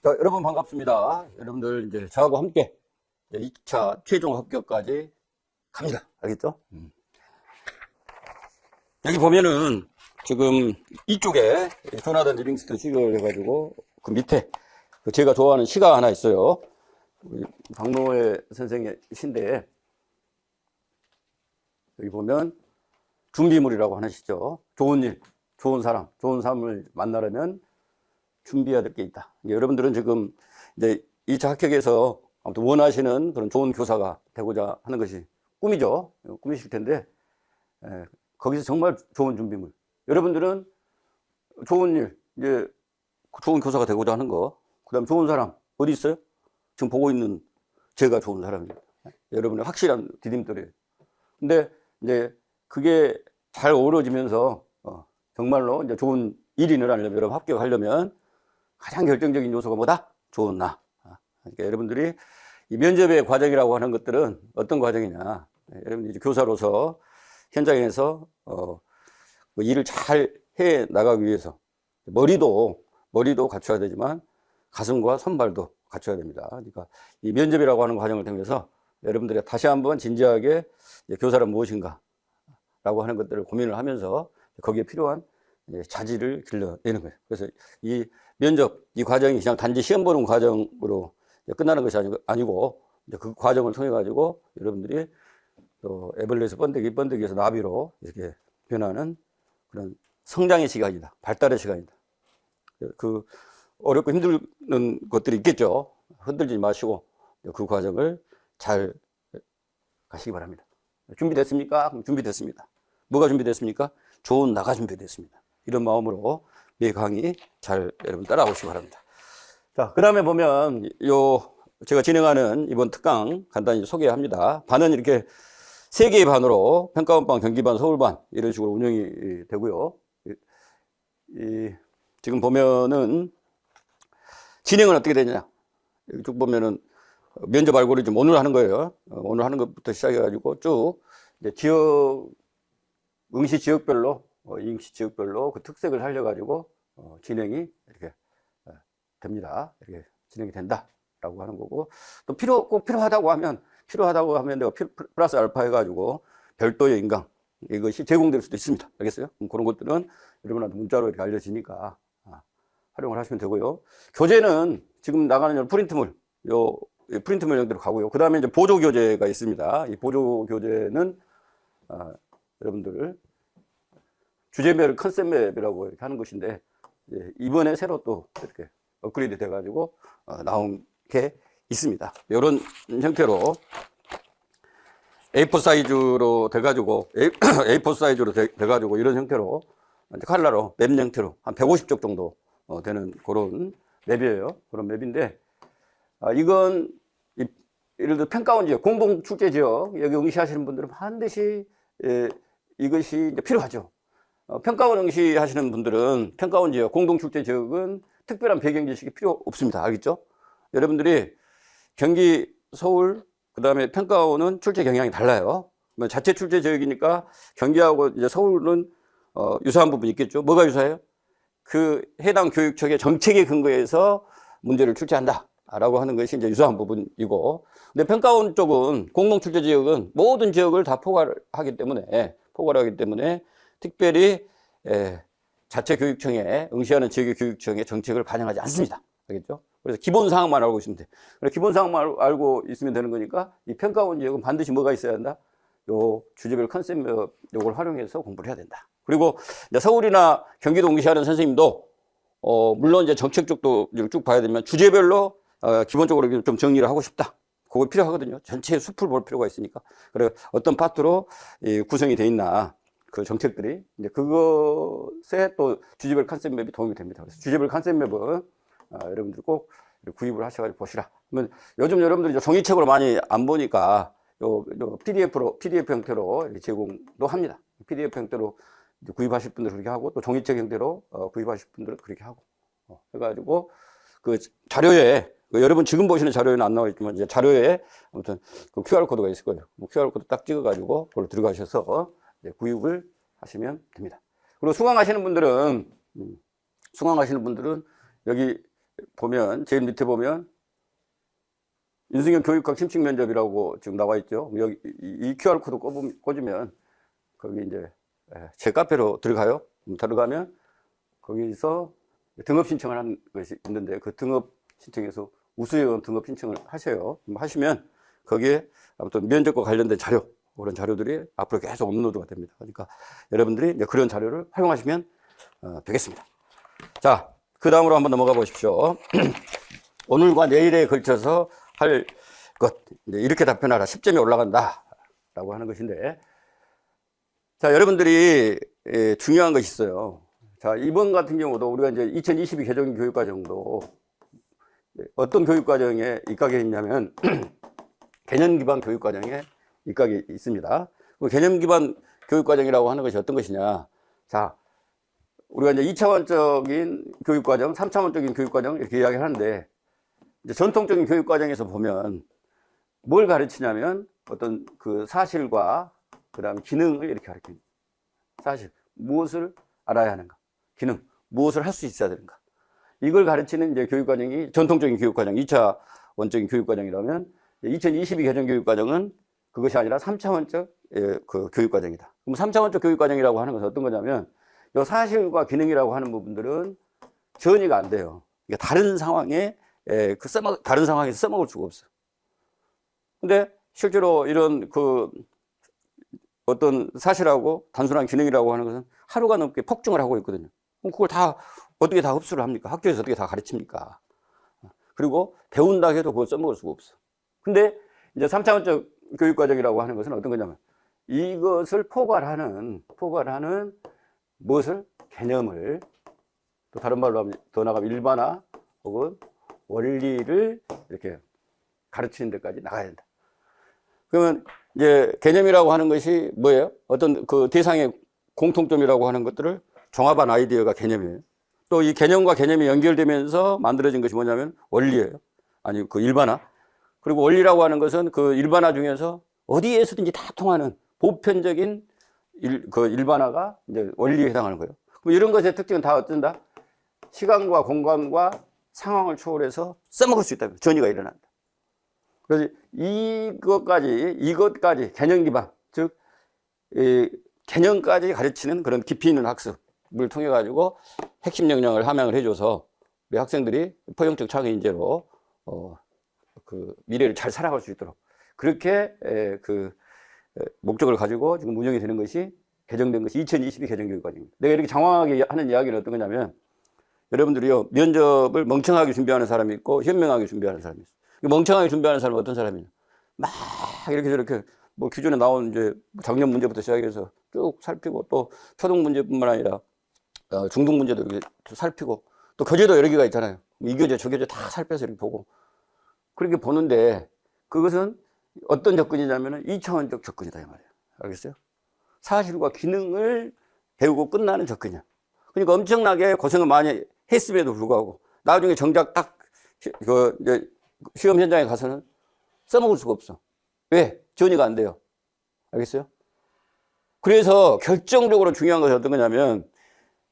자, 여러분 반갑습니다. 여러분들 이제 저하고 함께 2차 최종 합격까지 갑니다. 알겠죠? 여기 보면은 지금 이쪽에 조나단 리빙스턴 시글 해가지고 그 밑에 제가 좋아하는 시가 하나 있어요. 우리 박노해 선생님이신데 여기 보면 준비물이라고 하시죠. 좋은 일, 좋은 사람, 좋은 삶을 만나려면 준비해야 될 게 있다. 여러분들은 지금 이제 2차 합격에서 아무튼 원하시는 그런 좋은 교사가 되고자 하는 것이 꿈이죠. 꿈이실 텐데, 거기서 정말 좋은 준비물. 여러분들은 좋은 일, 이제 좋은 교사가 되고자 하는 거, 그 다음 좋은 사람, 어디 있어요? 지금 보고 있는 제가 좋은 사람입니다. 여러분의 확실한 디딤돌이에요. 근데 이제 그게 잘 어우러지면서, 정말로 이제 좋은 일이 일어나려면, 여러분 합격하려면 가장 결정적인 요소가 뭐다? 좋은 나. 그러니까 여러분들이 이 면접의 과정이라고 하는 것들은 어떤 과정이냐. 여러분들이 이제 교사로서 현장에서, 일을 잘 해 나가기 위해서 머리도 갖춰야 되지만 가슴과 손발도 갖춰야 됩니다. 그러니까 이 면접이라고 하는 과정을 통해서 여러분들이 다시 한번 진지하게 교사란 무엇인가 라고 하는 것들을 고민을 하면서 거기에 필요한 자질을 길러내는 거예요. 그래서 이 면접, 이 과정이 그냥 단지 시험 보는 과정으로 끝나는 것이 아니고 그 과정을 통해 가지고 여러분들이 또 애벌레에서 번데기에서 나비로 이렇게 변하는 그런 성장의 시간이다. 발달의 시간이다. 그 어렵고 힘든 것들이 있겠죠. 흔들지 마시고 그 과정을 잘 가시기 바랍니다. 준비됐습니까? 그럼 준비됐습니다. 뭐가 준비됐습니까? 좋은 나가 준비됐습니다. 이런 마음으로 매 강의 잘 여러분 따라오시기 바랍니다. 자, 그 다음에 보면 제가 진행하는 이번 특강 간단히 소개합니다. 반은 이렇게 3개의 반으로 평가원반, 경기반, 서울반 이런 식으로 운영이 되고요. 지금 보면은 진행은 어떻게 되냐. 쭉 보면은 면접 알고리즘 오늘 하는 거예요. 오늘 하는 것부터 시작해가지고 쭉 이제 응시 지역별로 그 특색을 살려가지고 진행이 이렇게 됩니다. 이렇게 진행이 된다라고 하는 거고, 또 꼭 필요하다고 하면 내가 플러스 알파 해가지고 별도의 인강 이것이 제공될 수도 있습니다. 알겠어요? 그런 것들은 여러분한테 문자로 이렇게 알려지니까 활용을 하시면 되고요. 교재는 지금 나가는 프린트물 형태로 가고요. 그 다음에 이제 보조 교재가 있습니다. 이 보조 교재는 여러분들 주제별 컨셉 맵이라고 이렇게 하는 것인데, 이번에 새로 또 이렇게 업그레이드 돼가지고 나온 게 있습니다. 이런 형태로 A4 사이즈로 돼가지고 A4 사이즈로 돼가지고 이런 형태로 칼라로 맵 형태로 한 150쪽 정도 되는 그런 맵이에요. 그런 맵인데, 이건 예를 들어 평가원 지역, 공동 출제 지역 여기 응시하시는 분들은 반드시 이것이 이제 필요하죠. 평가원 응시하시는 분들은 평가원 지역, 공동 출제 지역은 특별한 배경 지식이 필요 없습니다. 알겠죠? 여러분들이 경기, 서울, 그 다음에 평가원은 출제 경향이 달라요. 자체 출제 지역이니까 경기하고 이제 서울은 유사한 부분이 있겠죠. 뭐가 유사해요? 그 해당 교육청의 정책에 근거해서 문제를 출제한다 라고 하는 것이 이제 유사한 부분이고, 근데 평가원 쪽은 공동 출제 지역은 모든 지역을 다 포괄하기 때문에 특별히 자체 교육청에 응시하는 지역의 교육청의 정책을 반영하지 않습니다. 알겠죠? 그래서 기본 사항만 알고 있으면 돼. 기본 사항만 알고 있으면 되는 거니까 이 평가원 지역은 반드시 뭐가 있어야 한다? 요 주제별 컨셉 요걸 활용해서 공부를 해야 된다. 그리고 이제 서울이나 경기도 응시하는 선생님도 물론 이제 정책 쪽도 쭉 봐야 되면 주제별로 기본적으로 좀 정리를 하고 싶다. 그거 필요하거든요. 전체 숲을 볼 필요가 있으니까. 그래 어떤 파트로 구성이 돼 있나 그 정책들이 이제 그것에 또 주제별 컨셉 맵이 도움이 됩니다. 그래서 주제별 컨셉 맵은 여러분들 꼭 구입을 하셔가지고 보시라. 그러면 요즘 여러분들이 이제 종이책으로 많이 안 보니까 PDF 형태로 이렇게 제공도 합니다. PDF 형태로 구입하실 분들은 그렇게 하고, 또 종이책 형태로 구입하실 분들은 그렇게 하고, 해가지고 그 자료에 여러분 지금 보시는 자료에는 안 나와 있지만 이제 자료에 아무튼 그 QR 코드가 있을 거예요. QR 코드 딱 찍어가지고 그걸로 들어가셔서 이제 구입을 하시면 됩니다. 그리고 수강하시는 분들은 여기 보면, 제일 밑에 보면, 윤석열 교육학 심층 면접이라고 지금 나와 있죠. 여기, 이 QR코드 꽂으면, 거기 이제, 제 카페로 들어가요. 들어가면, 거기서 등업 신청을 한 것이 있는데, 그 등업 신청에서 우수회원 등업 신청을 하셔요. 하시면, 거기에 아무튼 면접과 관련된 자료, 그런 자료들이 앞으로 계속 업로드가 됩니다. 그러니까 여러분들이 이제 그런 자료를 활용하시면 되겠습니다. 자, 그 다음으로 한번 넘어가 보십시오. 오늘과 내일에 걸쳐서 할 것, 이렇게 답변하라. 10점이 올라간다. 라고 하는 것인데, 자, 여러분들이 중요한 것이 있어요. 자, 이번 같은 경우도 우리가 이제 2022 개정 교육과정도 어떤 교육과정에 입각이 있냐면, 개념 기반 교육과정에 입각이 있습니다. 개념 기반 교육과정이라고 하는 것이 어떤 것이냐. 자, 우리가 이제 2차원적인 교육과정, 3차원적인 교육과정 이렇게 이야기를 하는데, 이제 전통적인 교육과정에서 보면 뭘 가르치냐면 어떤 그 사실과 그 다음 기능을 이렇게 가르칩니다. 사실, 무엇을 알아야 하는가. 기능, 무엇을 할 수 있어야 되는가. 이걸 가르치는 이제 교육과정이 전통적인 교육과정, 2차 원적인 교육과정이라면 2022 개정 교육과정은 그것이 아니라 3차원적 그 교육과정이다. 그럼 3차원적 교육과정이라고 하는 것은 어떤 거냐면 이 사실과 기능이라고 하는 부분들은 전이가 안 돼요. 그러니까 다른 상황에 다른 상황에서 써먹을 수가 없어. 근데 실제로 이런 그 어떤 사실하고 단순한 기능이라고 하는 것은 하루가 넘게 폭증을 하고 있거든요. 그럼 그걸 다 어떻게 다 흡수를 합니까? 학교에서 어떻게 다 가르칩니까? 그리고 배운다 해도 그걸 써먹을 수가 없어. 근데 이제 3차원적 교육과정이라고 하는 것은 어떤 거냐면 이것을 포괄하는 무엇을? 개념을, 또 다른 말로 하면 더 나가면 일반화 혹은 원리를 이렇게 가르치는 데까지 나가야 된다. 그러면 이제 개념이라고 하는 것이 뭐예요? 어떤 그 대상의 공통점이라고 하는 것들을 종합한 아이디어가 개념이에요. 또 이 개념과 개념이 연결되면서 만들어진 것이 뭐냐면 원리예요. 아니, 그 일반화. 그리고 원리라고 하는 것은 그 일반화 중에서 어디에서든지 다 통하는 보편적인 일반화가 이제 원리에 해당하는 거예요. 그럼 이런 것의 특징은 다 어떤다? 시간과 공간과 상황을 초월해서 써먹을 수 있다. 전이가 일어난다. 그래서 이것까지 개념 기반, 즉, 개념까지 가르치는 그런 깊이 있는 학습을 통해 가지고 핵심 역량을 함양을 해줘서 우리 학생들이 포용적 창의 인재로 그 미래를 잘 살아갈 수 있도록 그렇게 그 목적을 가지고 지금 운영이 되는 것이 개정된 것이 2022 개정교육과정입니다. 내가 이렇게 장황하게 하는 이야기는 어떤 거냐면 여러분들이요 면접을 멍청하게 준비하는 사람이 있고 현명하게 준비하는 사람이 있어요. 멍청하게 준비하는 사람은 어떤 사람이냐? 막 이렇게 저렇게 뭐 기존에 나온 이제 작년 문제부터 시작해서 쭉 살피고 또 초등 문제뿐만 아니라 중등 문제도 이렇게 살피고 또 교재도 여러 개가 있잖아요. 이 교재 저 교재 다 살펴서 이렇게 보고 그렇게 보는데 그것은 어떤 접근이냐면은 2차원적 접근이다 이 말이에요. 알겠어요? 사실과 기능을 배우고 끝나는 접근이야. 그러니까 엄청나게 고생을 많이 했음에도 불구하고 나중에 정작 딱 이제 시험 현장에 가서는 써먹을 수가 없어. 왜? 전이가 안 돼요. 알겠어요? 그래서 결정적으로 중요한 것이 어떤 거냐면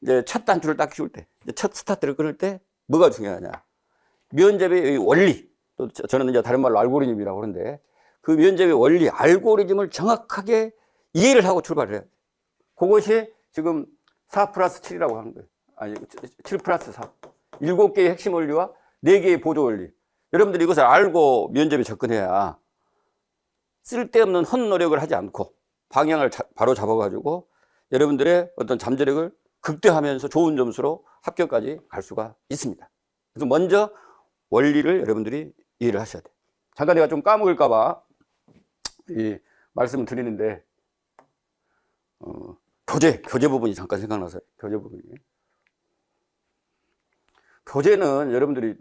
이제 첫 단추를 딱 키울 때, 첫 스타트를 끊을 때 뭐가 중요하냐? 면접의 원리, 또 저는 이제 다른 말로 알고리즘이라고 하는데 그 면접의 원리, 알고리즘을 정확하게 이해를 하고 출발을 해야 돼. 그것이 지금 4+7이라고 하는 거예요. 아니, 7+4. 7개의 핵심 원리와 4개의 보조 원리. 여러분들이 이것을 알고 면접에 접근해야 쓸데없는 헛노력을 하지 않고 방향을 바로 잡아가지고 여러분들의 어떤 잠재력을 극대화하면서 좋은 점수로 합격까지 갈 수가 있습니다. 그래서 먼저 원리를 여러분들이 이해를 하셔야 돼요. 잠깐 내가 좀 까먹을까봐 이 말씀을 드리는데 교재 부분이 잠깐 생각나서요. 교재 부분이. 교재는 여러분들이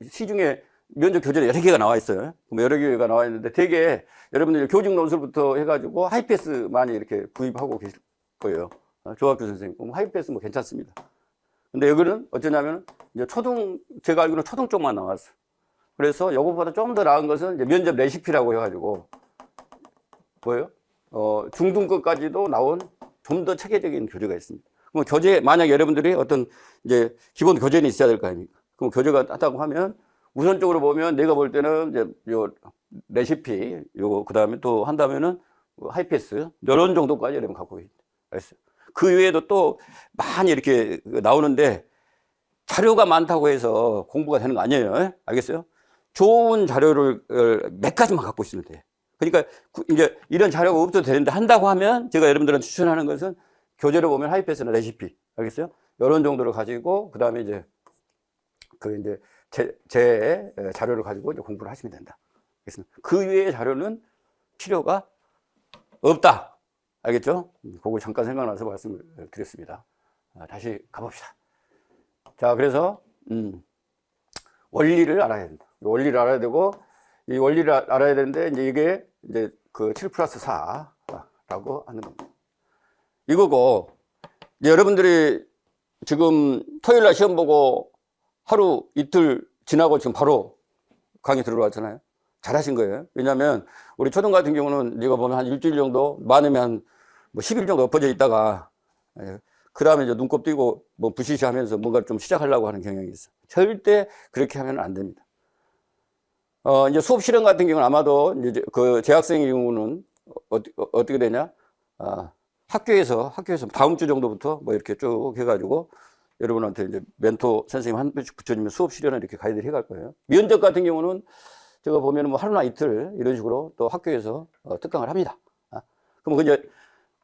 시중에 면접 교재는 여러 개가 나와 있어요. 여러 개가 나와 있는데 되게 여러분들이 교직 논술부터 해가지고 하이패스 많이 이렇게 구입하고 계실 거예요. 조학교 선생님. 하이패스 뭐 괜찮습니다. 근데 여기는 어쩌냐면 이제 제가 알기로는 초등 쪽만 나왔어요. 그래서 이것보다 좀 더 나은 것은 이제 면접 레시피라고 해가지고 뭐예요? 중등급까지도 나온 좀 더 체계적인 교재가 있습니다. 그럼 교재, 만약 여러분들이 어떤 이제 기본 교재는 있어야 될 거 아닙니까? 그럼 교재가 땄다고 하면 우선적으로 보면 내가 볼 때는 이제 요 레시피 요거 그다음에 또 한다면은 하이패스 이런 정도까지 여러분 갖고 있다. 알겠어요? 그 외에도 또 많이 이렇게 나오는데 자료가 많다고 해서 공부가 되는 거 아니에요. 알겠어요? 좋은 자료를 몇 가지만 갖고 있으면 돼. 그러니까 이제 이런 자료가 없어도 되는데 한다고 하면 제가 여러분들한테 추천하는 것은 교재로 보면 하이패스나 레시피. 알겠어요? 이런 정도를 가지고 그다음에 이제 제 자료를 가지고 이제 공부를 하시면 된다. 알겠습니다. 그 외의 자료는 필요가 없다. 알겠죠? 그거 잠깐 생각나서 말씀을 드렸습니다. 다시 가봅시다. 자, 그래서 원리를 알아야 된다. 원리를 알아야 되고 이 원리를 알아야 되는데 이게 이제 그 7 플러스 4라고 하는 겁니다. 이거고 이제 여러분들이 지금 토요일 날 시험 보고 하루 이틀 지나고 지금 바로 강의 들어왔잖아요. 잘하신 거예요. 왜냐하면 우리 초등 같은 경우는 네가 보면 한 일주일 정도 많으면 한 뭐 10일 정도 엎어져 있다가 그 다음에 이제 눈곱 띄고 뭐 부시시 하면서 뭔가 좀 시작하려고 하는 경향이 있어. 절대 그렇게 하면 안 됩니다. 이제 수업 실험 같은 경우는 아마도 이제 그 재학생의 경우는 어떻게 되냐? 학교에서 다음 주 정도부터 뭐 이렇게 쭉 해가지고 여러분한테 이제 멘토 선생님 한 분씩 붙여주면 수업 실현을 이렇게 가이드를 해갈 거예요. 면접 같은 경우는 제가 보면 뭐 하루나 이틀 이런 식으로 또 학교에서 특강을 합니다. 그럼 이제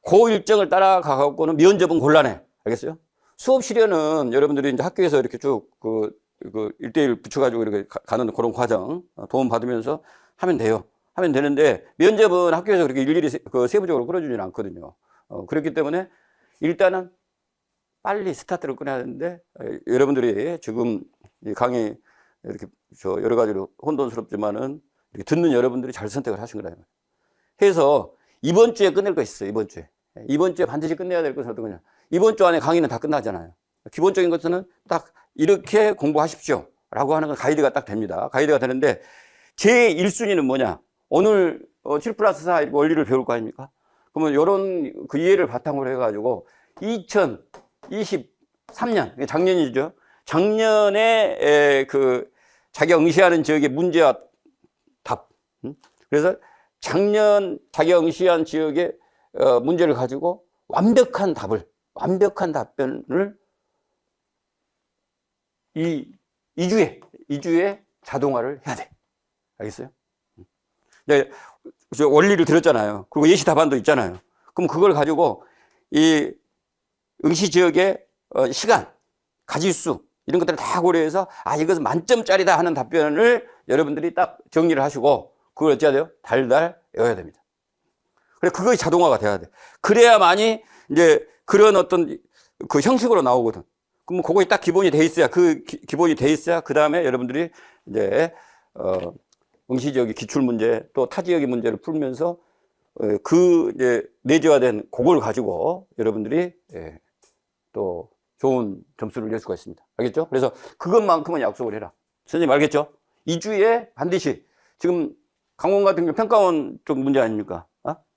그 일정을 따라가 갖고는 면접은 곤란해. 알겠어요? 수업 실현은 여러분들이 이제 학교에서 이렇게 쭉 그 1대1 붙여가지고 이렇게 가는 그런 과정 도움 받으면서 하면 돼요. 하면 되는데 면접은 학교에서 그렇게 일일이 세부적으로 끌어주지는 않거든요. 그렇기 때문에 일단은 빨리 스타트를 끊어야 되는데 여러분들이 지금 이 강의 이렇게 여러 가지로 혼돈스럽지만은 이렇게 듣는 여러분들이 잘 선택을 하신 거라. 해서 이번 주에 끝낼 거 있어요. 이번 주에 반드시 끝내야 될 것은 어떤 거냐. 이번 주 안에 강의는 다 끝나잖아요. 기본적인 것은 딱 이렇게 공부하십시오 라고 하는 건 가이드가 딱 됩니다. 가이드가 되는데 제 1순위는 뭐냐. 오늘 7 플러스 4 원리를 배울 거 아닙니까? 그러면 이런 그 이해를 바탕으로 해가지고 2023년, 작년이죠. 작년에 그 자기가 응시하는 지역의 문제와 답. 그래서 작년 자기가 응시한 지역의 문제를 가지고 완벽한 답변을 이 2주에 자동화를 해야 돼. 알겠어요? 네, 원리를 들었잖아요. 그리고 예시 답안도 있잖아요. 그럼 그걸 가지고 이 응시 지역의 시간, 가지수 이런 것들을 다 고려해서 이것은 만점짜리다 하는 답변을 여러분들이 딱 정리를 하시고 그걸 어찌해야 돼요? 달달 외워야 됩니다. 그래 그것이 자동화가 돼야 돼. 그래야만이 이제 그런 어떤 그 형식으로 나오거든. 그럼 그것이 딱 기본이 돼 있어야 기본이 돼 있어야 그 다음에 여러분들이 이제 응시 지역의 기출 문제 또 타 지역의 문제를 풀면서 그 이제 내재화된 그걸 가지고 여러분들이 또 좋은 점수를 낼 수가 있습니다. 알겠죠? 그래서 그것만큼은 약속을 해라. 선생님 알겠죠? 2주에 반드시 지금 강원 같은 경우 평가원 쪽 문제 아닙니까?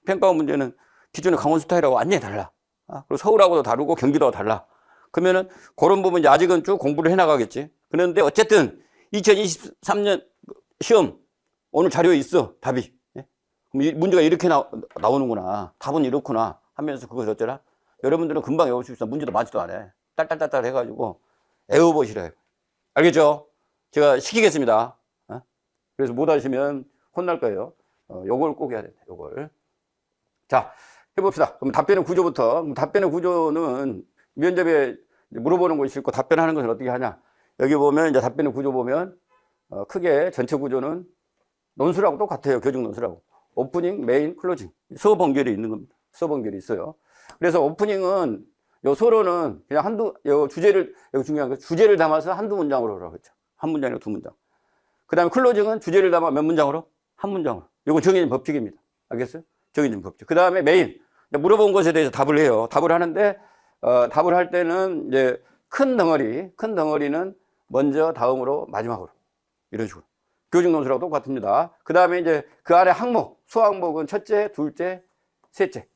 평가원 문제는 기존의 강원 스타일하고 완전히 달라. 그리고 서울하고도 다르고 경기도하고 달라. 그러면은 그런 부분 이제 아직은 쭉 공부를 해 나가겠지. 그런데 어쨌든 2023년 시험 오늘 자료에 있어 답이. 그럼 이 문제가 이렇게 나오는구나. 답은 이렇구나 하면서 그것을 어쩌라? 여러분들은 금방 외울 수 있어. 문제도 맞지도 않아. 딸딸딸딸 해가지고 애워보시라. 알겠죠? 제가 시키겠습니다. 그래서 못 하시면 혼날 거예요. 요걸 꼭 해야 된다. 요걸. 자, 해봅시다. 그럼 답변의 구조부터. 그럼 답변의 구조는 면접에 물어보는 것이 있고 답변하는 것을 어떻게 하냐. 여기 보면 이제 답변의 구조 보면 크게 전체 구조는 논술하고 똑같아요. 교직 논술하고. 오프닝, 메인, 클로징. 수업 번결이 있는 겁니다. 수업 번결이 있어요. 그래서 오프닝은 요 서론은 그냥 요 주제를, 여기 중요한 거 주제를 담아서 한두 문장으로 하라고 했죠. 한 문장이나 두 문장. 그 다음에 클로징은 주제를 담아 몇 문장으로? 한 문장으로. 이건 정해진 법칙입니다. 알겠어요? 정해진 법칙. 그 다음에 메인. 물어본 것에 대해서 답을 해요. 답을 하는데, 답을 할 때는 이제 큰 덩어리는 먼저, 다음으로, 마지막으로. 이런 식으로. 교직 논술하고 똑같습니다. 그 다음에 이제 그 아래 항목, 소항목은 첫째, 둘째, 셋째.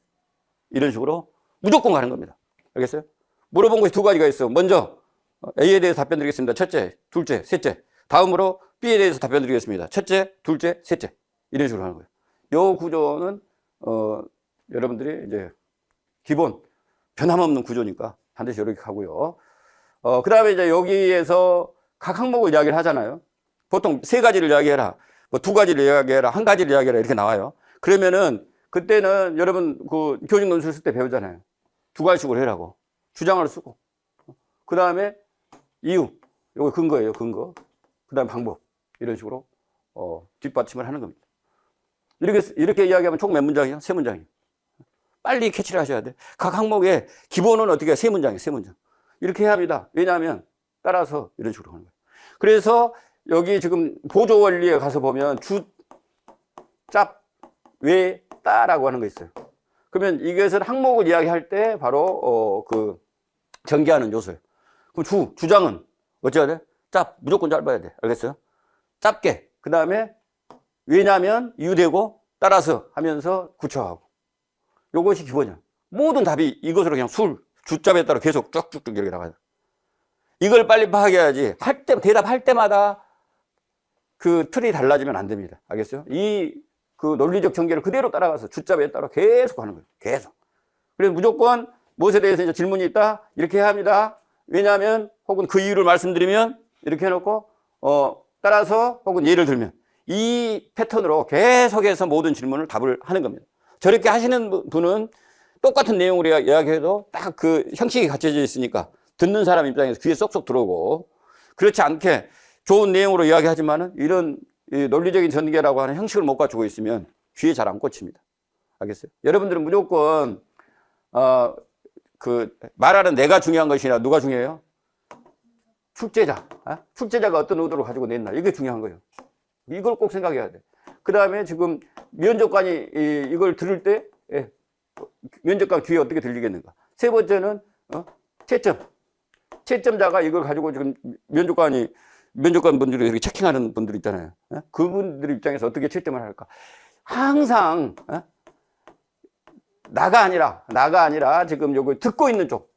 이런 식으로 무조건 가는 겁니다. 알겠어요? 물어본 것이 두 가지가 있어. 먼저, A에 대해서 답변 드리겠습니다. 첫째, 둘째, 셋째. 다음으로 B에 대해서 답변 드리겠습니다. 첫째, 둘째, 셋째. 이런 식으로 하는 거예요. 이 구조는, 여러분들이 이제 기본, 변함없는 구조니까 반드시 이렇게 하고요. 그 다음에 이제 여기에서 각 항목을 이야기를 하잖아요. 보통 세 가지를 이야기해라, 뭐 두 가지를 이야기해라, 한 가지를 이야기해라 이렇게 나와요. 그러면은 그때는 여러분 그 교직 논술 쓸 때 배우잖아요. 두 가지씩으로 해라고. 주장을 쓰고. 그 다음에 이유. 요거 근거예요, 근거. 그 다음에 방법. 이런 식으로, 뒷받침을 하는 겁니다. 이렇게 이야기하면 총 몇 문장이요? 세 문장이에요. 빨리 캐치를 하셔야 돼. 각 항목의 기본은 어떻게 해요? 세 문장이에요, 세 문장. 이렇게 해야 합니다. 왜냐하면 따라서 이런 식으로 하는 거예요. 그래서 여기 지금 보조 원리에 가서 보면 주, 짭, 왜, 따라고 하는 거 있어요. 그러면 이것은 항목을 이야기할 때 바로 그 전개하는 요소예요. 그럼 주장은 어찌해야 돼? 짭, 무조건 짧아야 돼. 알겠어요? 짧게. 그 다음에 왜냐면 이유되고 따라서 하면서 구체화하고. 요것이 기본이야. 모든 답이 이것으로 그냥 주짭에 따라 계속 쭉쭉쭉 이렇게 나가요. 이걸 빨리 파악해야지. 대답할 때마다 그 틀이 달라지면 안 됩니다. 알겠어요? 그 논리적 전개를 그대로 따라가서 주짭에 따라 계속 하는 거예요. 계속. 그래서 무조건 무엇에 대해서 이제 질문이 있다? 이렇게 해야 합니다. 왜냐하면 혹은 그 이유를 말씀드리면 이렇게 해놓고, 따라서 혹은 예를 들면 이 패턴으로 계속해서 모든 질문을 답을 하는 겁니다. 저렇게 하시는 분은 똑같은 내용으로 이야기해도 딱 그 형식이 갖춰져 있으니까 듣는 사람 입장에서 귀에 쏙쏙 들어오고, 그렇지 않게 좋은 내용으로 이야기하지만은 이런 논리적인 전개라고 하는 형식을 못 갖추고 있으면 귀에 잘 안 꽂힙니다. 알겠어요? 여러분들은 무조건 그 말하는 내가 중요한 것이 아니라 누가 중요해요? 출제자. 출제자가 어떤 의도를 가지고 냈나, 이게 중요한 거예요. 이걸 꼭 생각해야 돼. 그 다음에 지금 면접관이 이걸 들을 때 면접관 귀에 어떻게 들리겠는가. 세 번째는 채점자가 이걸 가지고 지금 면접관 분들이 이렇게 체킹하는 분들 있잖아요. 그분들 입장에서 어떻게 채점을 할까. 항상 나가 아니라 지금 요거 듣고 있는 쪽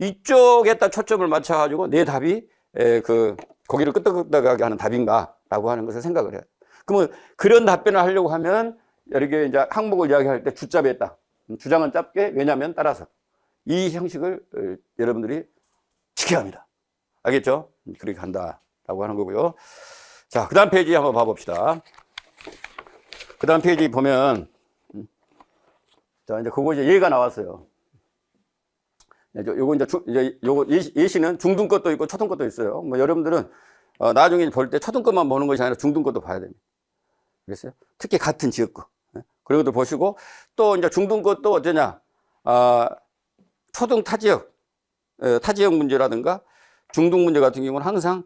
이쪽에다 초점을 맞춰가지고 내 답이 그 고기를 끄덕끄덕하게 하는 답인가라고 하는 것을 생각을 해요. 그러면 그런 답변을 하려고 하면 이렇게 이제 항목을 이야기할 때 주짭에 있다. 주장은 짧게, 왜냐면 따라서. 이 형식을 여러분들이 지켜야 합니다. 알겠죠? 그렇게 간다라고 하는 거고요. 자, 그 다음 페이지 한번 봐봅시다. 그 다음 페이지 보면, 자, 이제 그거 이제 예가 나왔어요. 요거 이제 요거 예시는 중등 것도 있고 초등 것도 있어요. 뭐 여러분들은 나중에 볼 때 초등 것만 보는 것이 아니라 중등 것도 봐야 됩니다. 그랬어요? 특히 같은 지역 거. 그런 것도 보시고, 또 이제 중등 것도 어쩌냐, 초등 타지역 문제라든가 중등 문제 같은 경우는 항상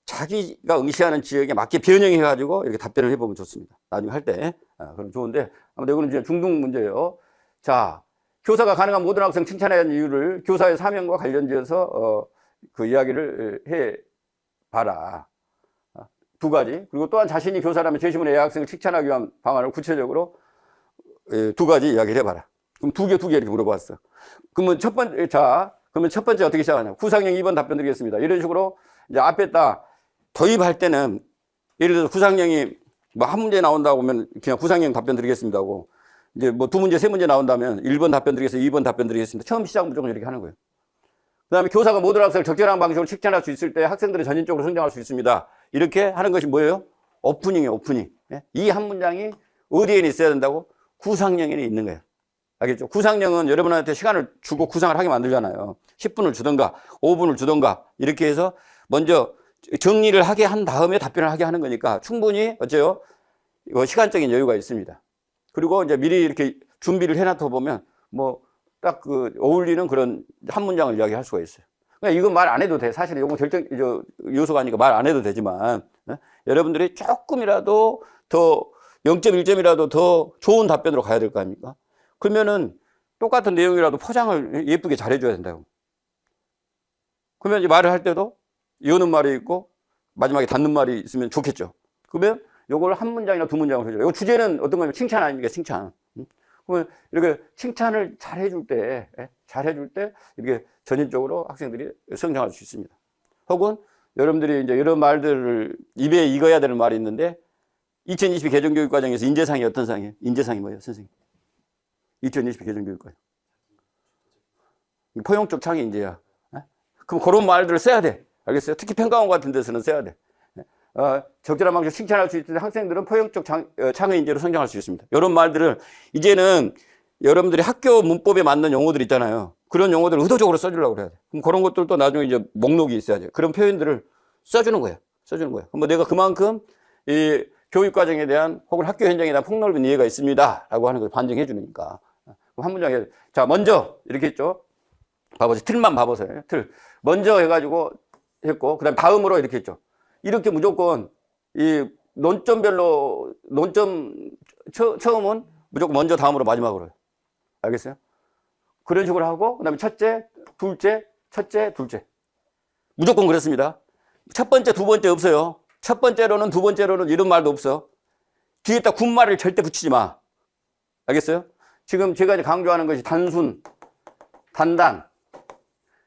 자기가 응시하는 지역에 맞게 변형해가지고 이렇게 답변을 해보면 좋습니다. 나중에 할 때. 그럼 좋은데, 아무튼 이거는 이제 중등 문제예요. 자, 교사가 가능한 모든 학생 칭찬해야 하는 이유를 교사의 사명과 관련지어서 그 이야기를 해 봐라. 두 가지. 그리고 또한 자신이 교사라면 제시문에 여학생을 칭찬하기 위한 방안을 구체적으로 두 가지 이야기를 해봐라. 그럼 두 개 이렇게 물어봤어. 그러면 첫 번째 어떻게 시작하냐. 구상형 2번 답변 드리겠습니다. 이런 식으로 이제 앞에다 도입할 때는 예를 들어서 구상형이 뭐 한 문제 나온다고 하면 그냥 구상형 답변 드리겠습니다 하고, 이제 뭐 두 문제, 세 문제 나온다면 1번 답변 드리겠습니다, 2번 답변 드리겠습니다. 처음 시작은 무조건 이렇게 하는 거예요. 그 다음에 교사가 모든 학생을 적절한 방식으로 칭찬할 수 있을 때 학생들은 전인적으로 성장할 수 있습니다. 이렇게 하는 것이 뭐예요? 오프닝이에요, 오프닝. 이 한 문장이 어디에는 있어야 된다고? 구상형에는 있는 거예요. 알겠죠? 구상형은 여러분한테 시간을 주고 구상을 하게 만들잖아요. 10분을 주던가 5분을 주던가 이렇게 해서 먼저 정리를 하게 한 다음에 답변을 하게 하는 거니까 충분히 어째요? 이거 시간적인 여유가 있습니다. 그리고 이제 미리 이렇게 준비를 해놔서 보면 뭐 딱 그 어울리는 그런 한 문장을 이야기할 수가 있어요. 그러니까 이건 말 안 해도 돼. 사실은 이건 결정 요소가 아니니까 말 안 해도 되지만, 여러분들이 조금이라도 더 0.1점이라도 더 좋은 답변으로 가야 될 거 아닙니까? 그러면은 똑같은 내용이라도 포장을 예쁘게 잘해줘야 된다고. 그러면 이제 말을 할 때도 여는 말이 있고 마지막에 닫는 말이 있으면 좋겠죠. 그러면 요걸 한 문장이나 두 문장을 해줘요. 요 주제는 어떤 거냐면 칭찬 아닙니까? 칭찬. 그러면 이렇게 칭찬을 잘 해줄 때, 잘 해줄 때 이렇게 전인적으로 학생들이 성장할 수 있습니다. 혹은 여러분들이 이제 이런 말들을 입에 익어야 되는 말이 있는데 2022 개정교육과정에서 인재상이 어떤 상이에요? 인재상이 뭐예요, 선생님? 2022 개정교육과정. 포용적 창의 인재야. 그럼 그런 말들을 써야 돼. 알겠어요? 특히 평가원 같은 데서는 써야 돼. 적절한 방식으로 칭찬할 수 있을 때 학생들은 포용적 창의 인재로 성장할 수 있습니다. 이런 말들을 이제는 여러분들이 학교 문법에 맞는 용어들 있잖아요. 그런 용어들을 의도적으로 써주려고 그래야 돼. 그럼 그런 것들도 나중에 이제 목록이 있어야죠. 그런 표현들을 써주는 거예요. 써주는 거예요. 뭐 내가 그만큼 이 교육과정에 대한 혹은 학교 현장에 대한 폭넓은 이해가 있습니다. 라고 하는 걸 반증해 주니까. 한 문장에, 자, 먼저, 이렇게 했죠. 봐보세요. 틀만 봐보세요. 틀. 먼저 해가지고 했고, 그 다음 다음으로 이렇게 했죠. 이렇게 무조건 이 논점별로, 처음은 무조건 먼저 다음으로 마지막으로. 알겠어요? 그런 식으로 하고, 그 다음에 첫째, 둘째, 첫째, 둘째. 무조건 그렇습니다. 첫 번째, 두 번째 없어요. 첫 번째로는, 두 번째로는 이런 말도 없어. 뒤에다 군말을 절대 붙이지 마. 알겠어요? 지금 제가 이제 강조하는 것이 단순, 단단,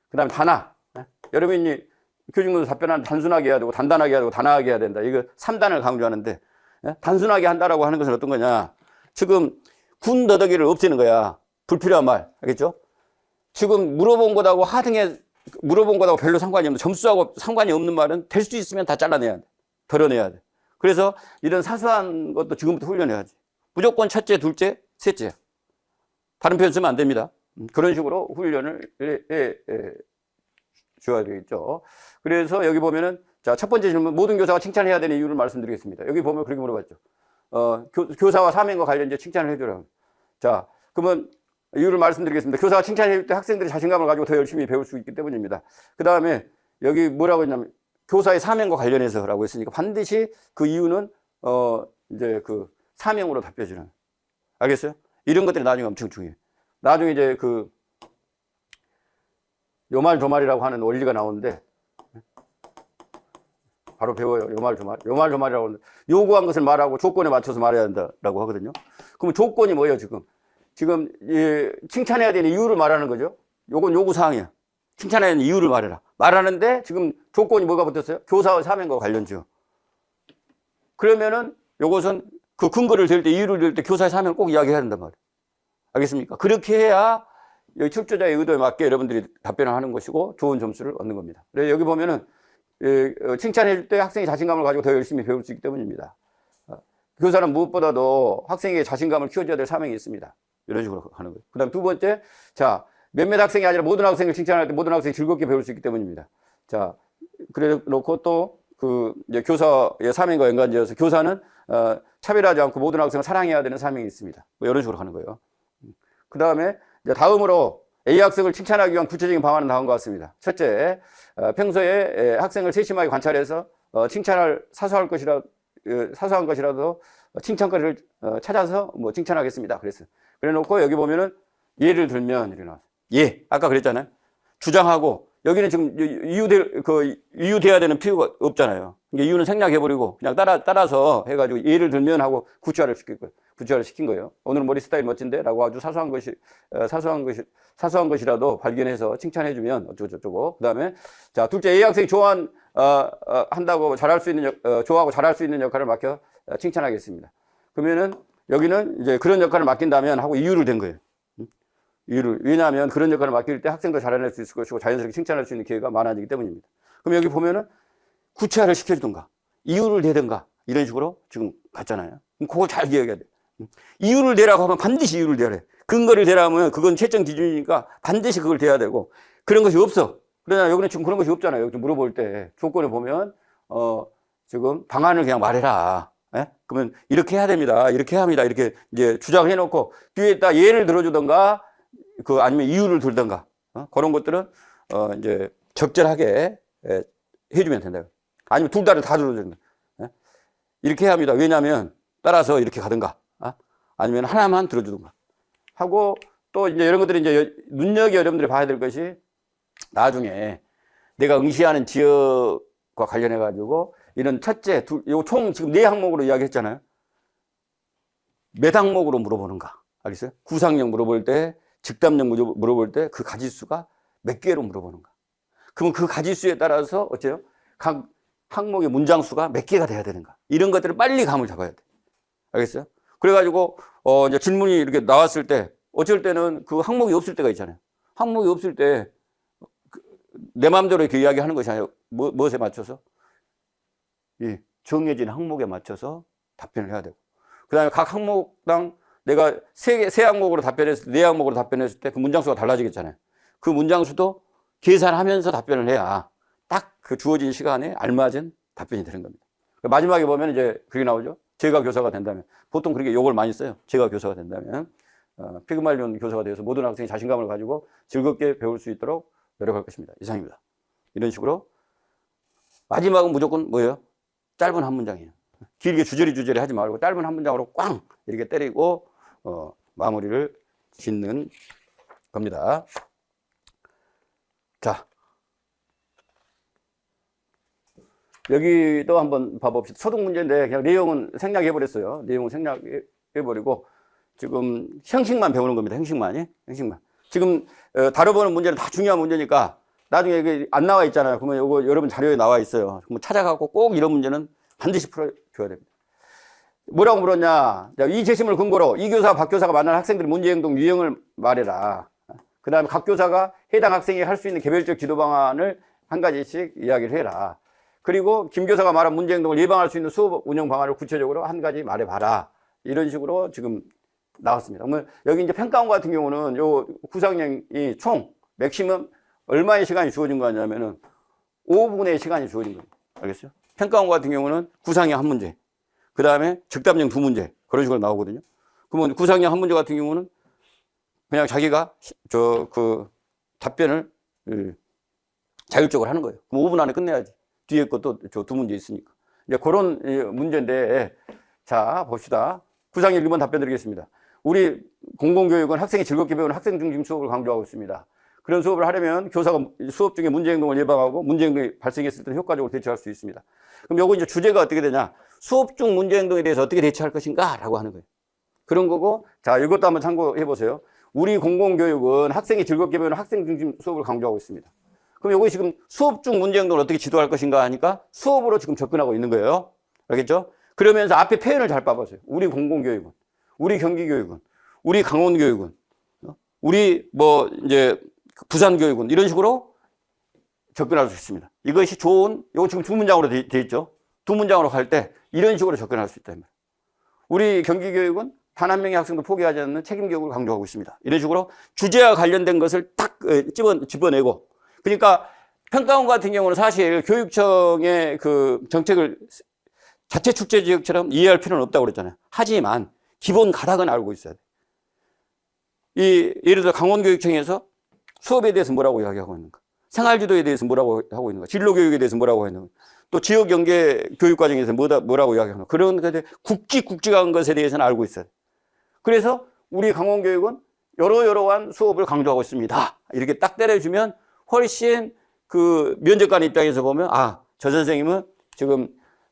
그 다음에 단아. 여러분이 교직문서 답변하는 단순하게 해야 되고, 단단하게 해야 되고, 단아하게 해야 된다. 이거 3단을 강조하는데, 단순하게 한다라고 하는 것은 어떤 거냐. 지금 군 더덕이를 없애는 거야. 불필요한 말. 알겠죠? 지금 물어본 것하고 하등에, 물어본 것하고 별로 상관이 없는, 점수하고 상관이 없는 말은 될 수 있으면 다 잘라내야 돼. 덜어내야 돼. 그래서 이런 사소한 것도 지금부터 훈련해야지. 무조건 첫째, 둘째, 셋째. 다른 표현 쓰면 안 됩니다. 그런 식으로 훈련을 줘야 되겠죠. 그래서 여기 보면은, 자, 첫 번째 질문, 모든 교사가 칭찬해야 되는 이유를 말씀드리겠습니다. 여기 보면 그렇게 물어봤죠. 교사와 사명과 관련 이제 칭찬을 해주라. 자, 그러면 이유를 말씀드리겠습니다. 교사가 칭찬해줄 때 학생들이 자신감을 가지고 더 열심히 배울 수 있기 때문입니다. 그 다음에 여기 뭐라고 했냐면, 교사의 사명과 관련해서라고 했으니까 반드시 그 이유는, 이제 그 사명으로 답해주는. 알겠어요? 이런 것들이 나중에 엄청 중요해요. 나중에 이제 그 요말조말이라고 하는 원리가 나오는데 바로 배워요. 요말조말. 요말조말이라고 하는데 요구한 것을 말하고 조건에 맞춰서 말해야 된다라고 하거든요. 그럼 조건이 뭐예요, 지금? 지금 칭찬해야 되는 이유를 말하는 거죠. 요건 요구사항이야. 칭찬해야 되는 이유를 말해라. 말하는데 지금 조건이 뭐가 붙었어요? 교사의 사명과 관련지요. 그러면은 요것은 그 근거를 댈 때, 이유를 댈 때 교사의 사명을 꼭 이야기해야 된단 말이에요. 알겠습니까? 그렇게 해야 여기 출제자의 의도에 맞게 여러분들이 답변을 하는 것이고 좋은 점수를 얻는 겁니다. 그래서 여기 보면은 칭찬해 줄 때 학생이 자신감을 가지고 더 열심히 배울 수 있기 때문입니다. 교사는 무엇보다도 학생에게 자신감을 키워줘야 될 사명이 있습니다. 이런 식으로 하는 거예요. 그 다음 두 번째, 자, 몇몇 학생이 아니라 모든 학생을 칭찬할 때 모든 학생이 즐겁게 배울 수 있기 때문입니다. 자, 그래 놓고 또 이제 교사의 사명과 연관지어서 교사는 차별하지 않고 모든 학생을 사랑해야 되는 사명이 있습니다. 뭐 이런 식으로 하는 거예요. 그 다음에 다음으로 A 학생을 칭찬하기 위한 구체적인 방안은 다음과 같습니다. 첫째, 평소에 학생을 세심하게 관찰해서 칭찬할 사소한 것이라도 칭찬거리를 찾아서 뭐 칭찬하겠습니다. 그래 놓고 여기 보면은 예를 들면 이렇게 나왔어요. 예, 아까 그랬잖아요. 주장하고 여기는 지금 이유돼야 되는 필요가 없잖아요. 이유는 생략해버리고 그냥 따라서 해가지고 예를 들면 하고 구체화를 시킨 거예요. 오늘 머리 스타일 멋진데? 라고 아주 사소한 것이라도 발견해서 칭찬해주면 어쩌고저쩌고. 그 다음에, 자, 둘째, A 학생이 한다고 좋아하고 잘할 수 있는 역할을 맡겨 칭찬하겠습니다. 그러면은 여기는 이제 그런 역할을 맡긴다면 하고 이유를 댄 거예요. 왜냐하면 그런 역할을 맡길 때 학생도 잘해낼 수 있을 것이고 자연스럽게 칭찬할 수 있는 기회가 많아지기 때문입니다. 그럼 여기 보면은 구체화를 시켜주든가 이유를 대든가 이런 식으로 지금 갔잖아요. 그럼 그걸 잘 기억해야 돼. 이유를 대라고 하면 반드시 이유를 대래. 근거를 대라면 그건 채점 기준이니까 반드시 그걸 대야 되고 그런 것이 없어. 그러나 여기는 지금 그런 것이 없잖아요. 여기 물어볼 때 조건에 보면 지금 방안을 그냥 말해라. 예? 그러면 이렇게 해야 됩니다. 이렇게 해야 합니다. 이렇게 이제 주장을 해놓고 뒤에다 예를 들어주던가 아니면 이유를 들던가 그런 것들은 이제 적절하게 해주면 된다. 아니면 둘 다를 다 들어준다. 이렇게 해야 합니다. 왜냐하면 따라서 이렇게 가든가 아니면 하나만 들어주든가 하고 또 이제 이런 것들이 이제 눈여겨 여러분들이 봐야 될 것이 나중에 내가 응시하는 지역과 관련해 가지고 이런 첫째, 둘, 요 총 지금 4항목으로 이야기했잖아요. 몇 항목으로 물어보는가. 알겠어요? 구상형 물어볼 때, 즉답형 물어볼 때 그 가지수가 몇 개로 물어보는 거야. 그러면 그 가지수에 따라서 어째요? 각 항목의 문장수가 몇 개가 돼야 되는가. 이런 것들을 빨리 감을 잡아야 돼. 알겠어요? 그래가지고, 이제 질문이 이렇게 나왔을 때, 어쩔 때는 그 항목이 없을 때가 있잖아요. 항목이 없을 때, 내 마음대로 이렇게 이야기하는 것이 아니라, 무엇에 맞춰서? 이 정해진 항목에 맞춰서 답변을 해야 되고. 그 다음에 각 항목당 내가 세 항목으로 답변했을 때, 네 항목으로 답변했을 때 그 문장수가 달라지겠잖아요. 그 문장수도 계산하면서 답변을 해야 딱 그 주어진 시간에 알맞은 답변이 되는 겁니다. 마지막에 보면 이제 그게 나오죠. 제가 교사가 된다면. 보통 그렇게 욕을 많이 써요. 제가 교사가 된다면. 피그말리온 교사가 되어서 모든 학생이 자신감을 가지고 즐겁게 배울 수 있도록 노력할 것입니다. 이상입니다. 이런 식으로. 마지막은 무조건 뭐예요? 짧은 한 문장이에요. 길게 주저리 하지 말고 짧은 한 문장으로 꽝! 이렇게 때리고, 마무리를 짓는 겁니다. 자. 여기도 한번 봐봅시다. 소득 문제인데 그냥 내용은 생략해버렸어요. 내용은 생략해버리고 지금 형식만 배우는 겁니다. 형식만. 지금 다뤄보는 문제는 다 중요한 문제니까 나중에 이게 안 나와 있잖아요. 그러면 이거 여러분 자료에 나와 있어요. 그럼 찾아가고 꼭 이런 문제는 반드시 풀어줘야 됩니다. 뭐라고 물었냐. 이 재심을 근거로 이 교사와 박 교사가 만난 학생들의 문제행동 유형을 말해라. 그 다음에 각 교사가 해당 학생이 할 수 있는 개별적 지도 방안을 한 가지씩 이야기를 해라. 그리고 김 교사가 말한 문제행동을 예방할 수 있는 수업 운영 방안을 구체적으로 한 가지 말해봐라. 이런 식으로 지금 나왔습니다. 그러면 여기 이제 평가원 같은 경우는 요 구상형이 총 맥시멈 얼마의 시간이 주어진 거냐면은 5분의 시간이 주어진 겁니다. 알겠어요? 평가원 같은 경우는 구상형 한 문제, 그 다음에 즉답형 두 문제, 그런 식으로 나오거든요. 그러면 구상형 한 문제 같은 경우는 그냥 자기가 답변을 자율적으로 하는 거예요. 그럼 5분 안에 끝내야지. 뒤에 것도 저 두 문제 있으니까. 이제 그런 문제인데, 자, 봅시다. 구상형 1번 답변 드리겠습니다. 우리 공공교육은 학생이 즐겁게 배우는 학생 중심 수업을 강조하고 있습니다. 그런 수업을 하려면 교사가 수업 중에 문제행동을 예방하고 문제행동이 발생했을 때 효과적으로 대처할 수 있습니다. 그럼 요거 이제 주제가 어떻게 되냐? 수업 중 문제행동에 대해서 어떻게 대처할 것인가? 라고 하는 거예요. 그런 거고, 자, 이것도 한번 참고해 보세요. 우리 공공교육은 학생이 즐겁게 배우는 학생 중심 수업을 강조하고 있습니다. 그럼 요거 지금 수업 중 문제행동을 어떻게 지도할 것인가 하니까 수업으로 지금 접근하고 있는 거예요. 알겠죠? 그러면서 앞에 표현을 잘 봐보세요. 우리 공공교육은, 우리 경기교육은, 우리 강원교육은, 우리 이제 부산교육은 이런 식으로 접근할 수 있습니다. 이것이 좋은, 요거 지금 두 문장으로 돼 있죠. 두 문장으로 갈 때 이런 식으로 접근할 수 있다. 우리 경기교육은 단 한 명의 학생도 포기하지 않는 책임교육을 강조하고 있습니다. 이런 식으로 주제와 관련된 것을 딱 집어내고, 그러니까 평가원 같은 경우는 사실 교육청의 그 정책을 자체 출제 지역처럼 이해할 필요는 없다고 그랬잖아요. 하지만 기본 가닥은 알고 있어야 돼. 예를 들어 강원교육청에서 수업에 대해서 뭐라고 이야기하고 있는가, 생활지도에 대해서 뭐라고 하고 있는가, 진로교육에 대해서 뭐라고 하고 있는가, 또 지역 연계 교육과정에서 뭐라고 이야기하는가, 그런 것에 굵직굵직한 것에 대해서는 알고 있어요. 그래서 우리 강원교육은 여러한 수업을 강조하고 있습니다. 이렇게 딱 때려주면 훨씬 그 면접관 입장에서 보면, 저 선생님은 지금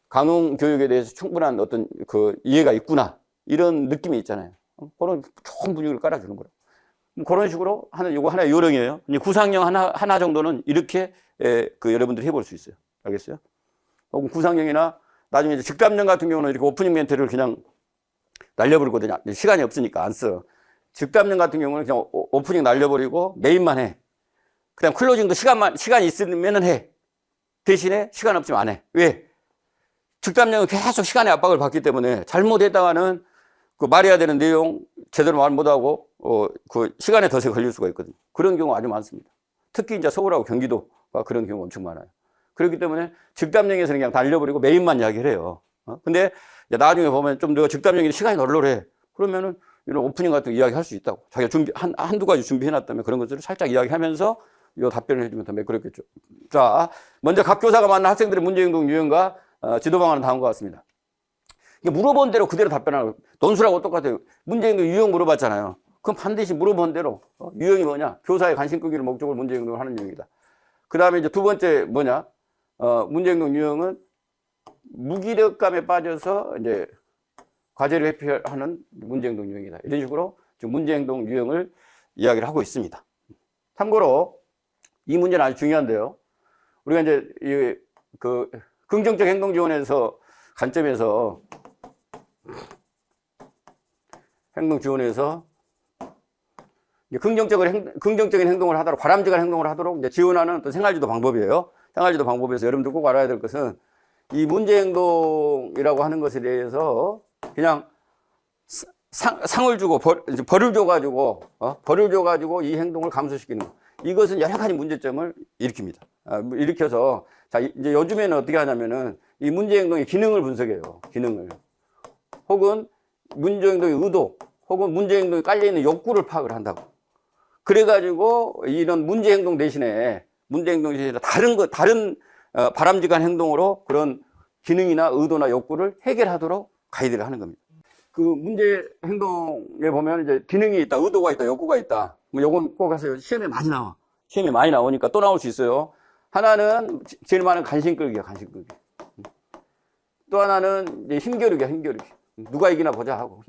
강원교육에 대해서 충분한 어떤 그 이해가 있구나, 이런 느낌이 있잖아요. 그런 좋은 분위기를 깔아주는 거예요. 그런 식으로 요거 하나의 요령이에요. 구상형 하나 정도는 이렇게 여러분들이 해볼 수 있어요. 알겠어요? 혹은 구상형이나 나중에 이제 즉답형 같은 경우는 이렇게 오프닝 멘트를 그냥 날려버리거든요. 시간이 없으니까 안 써. 즉답형 같은 경우는 그냥 오프닝 날려버리고 메인만 해. 그다음 클로징도 시간이 있으면은 해. 대신에 시간 없으면 안 해. 왜? 즉답형은 계속 시간의 압박을 받기 때문에 잘못했다가는 그 말해야 되는 내용 제대로 말 못하고 그 시간에 덫에 걸릴 수가 있거든요. 그런 경우 아주 많습니다. 특히 이제 서울하고 경기도가 그런 경우가 엄청 많아요. 그렇기 때문에 즉답형에서는 그냥 날려버리고 메인만 이야기를 해요. 근데 나중에 보면 좀 더 즉답형이 시간이 널널해. 그러면은 이런 오프닝 같은 거 이야기 할 수 있다고. 자기가 한두 가지 준비해놨다면 그런 것들을 살짝 이야기하면서 이 답변을 해주면 더 매끄럽겠죠. 자, 먼저 각 교사가 만난 학생들의 문제행동 유형과 지도 방안은 다음과 같습니다. 물어본 대로 그대로 답변하는 거예요. 논술하고 똑같아요. 문제행동 유형 물어봤잖아요. 그럼 반드시 물어본 대로 유형이 뭐냐? 교사의 관심 끄기를 목적으로 문제행동을 하는 유형이다. 그 다음에 이제 두 번째 뭐냐? 문제행동 유형은 무기력감에 빠져서 이제 과제를 회피하는 문제행동 유형이다. 이런 식으로 지금 문제행동 유형을 이야기를 하고 있습니다. 참고로 이 문제는 아주 중요한데요. 우리가 이제 그 긍정적 행동 지원에서 관점에서 행동 지원에서 긍정적인 행동을 하도록, 바람직한 행동을 하도록 이제 지원하는 어떤 생활지도 방법이에요. 생활지도 방법에서 여러분들 꼭 알아야 될 것은 이 문제행동이라고 하는 것에 대해서 그냥 상을 주고 벌을 줘가지고 이 행동을 감소시키는 거. 이것은 여러 가지 문제점을 일으킵니다. 일으켜서 자 이제 요즘에는 어떻게 하냐면은 이 문제행동의 기능을 분석해요. 기능을 혹은 문제행동의 의도 혹은 문제행동에 깔려있는 욕구를 파악을 한다고. 그래가지고 이런 문제행동 대신에 다른 바람직한 행동으로 그런 기능이나 의도나 욕구를 해결하도록 가이드를 하는 겁니다. 그 문제 행동에 보면 이제 기능이 있다, 의도가 있다, 욕구가 있다. 뭐 요건 꼭 하세요. 시험에 많이 나와. 시험에 많이 나오니까 또 나올 수 있어요. 하나는 제일 많은 관심 끌기야, 관심 끌기. 또 하나는 이제 힘겨루기야, 힘겨루기. 누가 이기나 보자 하고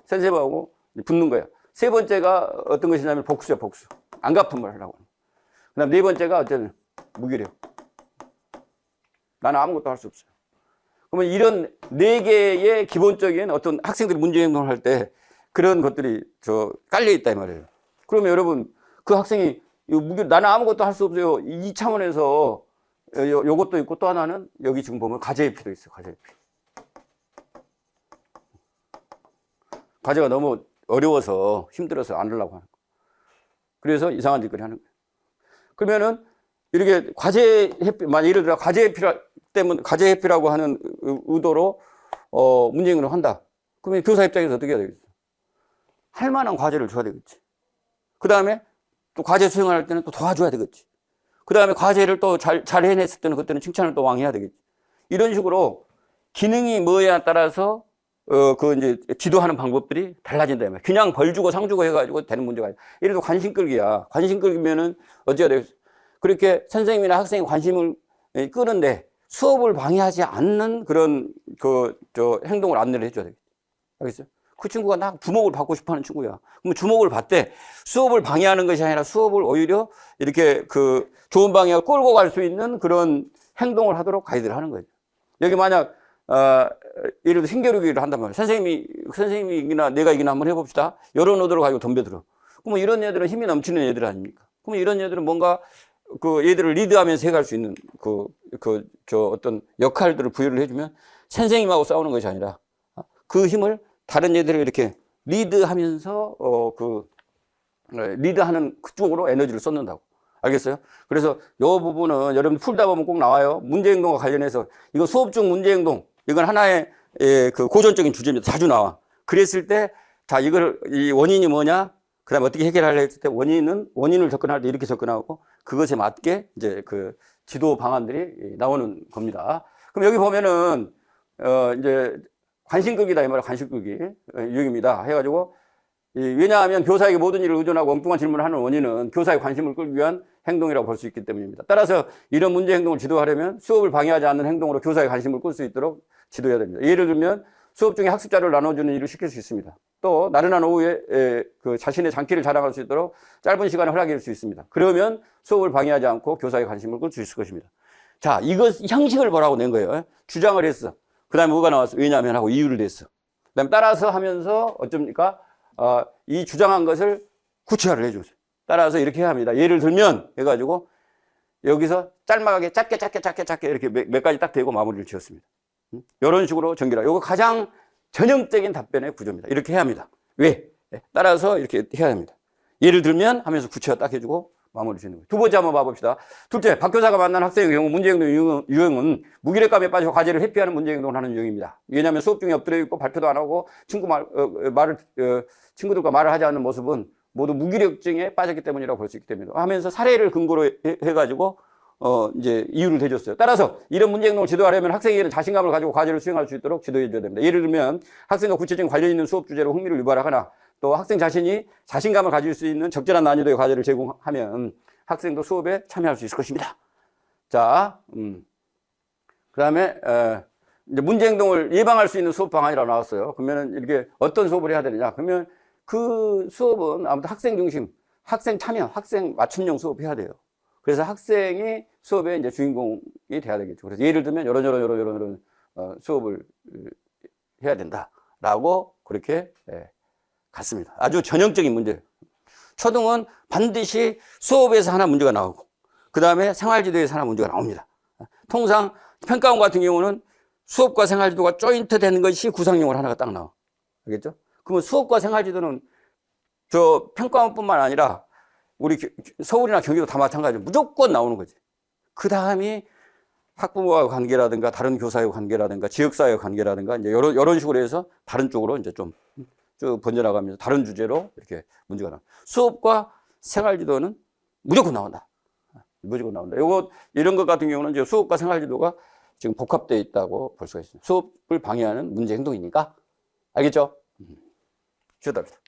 선생님하고 붙는 거야. 세 번째가 어떤 것이냐면 복수야, 복수. 안 갚은 말 하라고. 그다음 네 번째가 어쨌든 무기력. 나는 아무것도 할 수 없어요. 그러면 이런 네 개의 기본적인 어떤 학생들이 문제 행동을 할 때 그런 것들이 깔려 있다 이 말이에요. 그러면 여러분 그 학생이 나는 아무것도 할 수 없어요. 이 차원에서 요것도 있고 또 하나는 여기 지금 보면 과제회피도 있어요. 과제회피. 과제가 너무 어려워서 힘들어서 안 하려고 하는 거. 그래서 이상한 짓거리 하는 거예요. 그러면은 이렇게 만약 예를 들어 과제회피라고 하는 의도로 문제 행동을 한다. 그러면 교사 입장에서 어떻게 해야 되겠어? 할 만한 과제를 줘야 되겠지. 그 다음에 또 과제 수행할 때는 또 도와줘야 되겠지. 그 다음에 과제를 또 잘 해냈을 때는 그때는 칭찬을 또 왕해야 되겠지. 이런 식으로 기능이 뭐에 따라서 이제 지도하는 방법들이 달라진다. 그냥 벌 주고 상 주고 해가지고 되는 문제가 아니야. 예를 들어 관심 끌기야. 관심 끌기면은 어찌가 되겠어? 그렇게 선생님이나 학생이 관심을 끄는데 수업을 방해하지 않는 그런 행동을 안내를 해줘야 되겠지. 알겠어요? 그 친구가 나 주목을 받고 싶어 하는 친구야. 그럼 주목을 받되 수업을 방해하는 것이 아니라 수업을 오히려 이렇게 좋은 방향을 끌고 갈 수 있는 그런 행동을 하도록 가이드를 하는 거죠. 여기 만약 예를 들어 힘겨루기를 한단 말이에요. 선생님이 이기나 내가 이기나 한번 해봅시다. 이런 의도로 가지고 덤벼들어. 그러면 이런 애들은 힘이 넘치는 애들 아닙니까? 그러면 이런 애들은 뭔가 얘들을 리드하면서 해갈 수 있는 어떤 역할들을 부여를 해주면 선생님하고 싸우는 것이 아니라 그 힘을 다른 애들을 이렇게 리드하면서 리드하는 그쪽으로 에너지를 쏟는다고. 알겠어요? 그래서 이 부분은 여러분 풀다 보면 꼭 나와요. 문제행동과 관련해서 이거 수업 중 문제행동 이건 하나의 고전적인 주제입니다. 자주 나와. 그랬을 때 자 이 원인이 뭐냐? 그다음에 어떻게 해결하려 했을 때 원인을 접근할 때 이렇게 접근하고 그것에 맞게 이제 지도 방안들이 나오는 겁니다. 그럼 여기 보면은 이제 관심 끌기다 이 말이야. 관심 끌기 유형입니다. 해가지고 왜냐하면 교사에게 모든 일을 의존하고 엉뚱한 질문을 하는 원인은 교사의 관심을 끌기 위한 행동이라고 볼 수 있기 때문입니다. 따라서 이런 문제 행동을 지도하려면 수업을 방해하지 않는 행동으로 교사의 관심을 끌 수 있도록 지도해야 됩니다. 예를 들면 수업 중에 학습 자료를 나눠주는 일을 시킬 수 있습니다. 또 나른한 오후에 자신의 장기를 자랑할 수 있도록 짧은 시간을 허락할 수 있습니다. 그러면 수업을 방해하지 않고 교사의 관심을 끌 수 있을 것입니다. 자, 이것 형식을 보라고 낸 거예요. 주장을 했어. 그 다음에 뭐가 나왔어? 왜냐하면 하고 이유를 냈어. 그 다음에 따라서 하면서 어쩝니까? 이 주장한 것을 구체화를 해주세요. 따라서 이렇게 해야 합니다. 예를 들면 해가지고 여기서 짤막하게 짧게 이렇게 몇 가지 딱 대고 마무리를 지었습니다. 이런 식으로 전개를. 이거 가장 전형적인 답변의 구조입니다. 이렇게 해야 합니다. 왜? 따라서 이렇게 해야 합니다. 예를 들면 하면서 구체화 딱 해주고 마무리 짓는 거예요. 두 번째 한번 봐봅시다. 둘째, 박 교사가 만난 학생의 경우 문제행동 유형은 무기력감에 빠져 과제를 회피하는 문제행동을 하는 유형입니다. 왜냐하면 수업 중에 엎드려 있고 발표도 안 하고 친구들과 말을 하지 않는 모습은 모두 무기력증에 빠졌기 때문이라고 볼 수 있기 때문입니다. 하면서 사례를 근거로 해가지고 이제 이유를 대줬어요. 따라서 이런 문제 행동을 지도하려면 학생에게는 자신감을 가지고 과제를 수행할 수 있도록 지도해 줘야 됩니다. 예를 들면 학생과 구체적인 관련 있는 수업 주제로 흥미를 유발하거나 또 학생 자신이 자신감을 가질 수 있는 적절한 난이도의 과제를 제공하면 학생도 수업에 참여할 수 있을 것입니다. 자, 그 다음에 이제 문제 행동을 예방할 수 있는 수업 방안이라고 나왔어요. 그러면 이렇게 어떤 수업을 해야 되느냐? 그러면 그 수업은 아무튼 학생 중심, 학생 참여, 학생 맞춤형 수업 해야 돼요. 그래서 학생이 수업의 이제 주인공이 돼야 되겠죠. 그래서 예를 들면 이런 수업을 해야 된다라고 그렇게 갔습니다. 아주 전형적인 문제예요. 초등은 반드시 수업에서 하나 문제가 나오고 그 다음에 생활지도에서 하나 문제가 나옵니다. 통상 평가원 같은 경우는 수업과 생활지도가 조인트 되는 것이 구상용어로 하나가 딱 나와. 알겠죠? 그러면 수업과 생활지도는 저 평가원뿐만 아니라 우리 서울이나 경기도 다 마찬가지로 무조건 나오는 거지. 그 다음이 학부모와의 관계라든가 다른 교사의 관계라든가 지역사회의 관계라든가 이제 이런 식으로 해서 다른 쪽으로 이제 좀 쭉 번져나가면서 다른 주제로 이렇게 문제가 나와. 수업과 생활지도는 무조건 나온다. 무조건 나온다. 이런 것 같은 경우는 이제 수업과 생활지도가 지금 복합되어 있다고 볼 수가 있습니다. 수업을 방해하는 문제 행동이니까. 알겠죠? 쉬었다 합니다.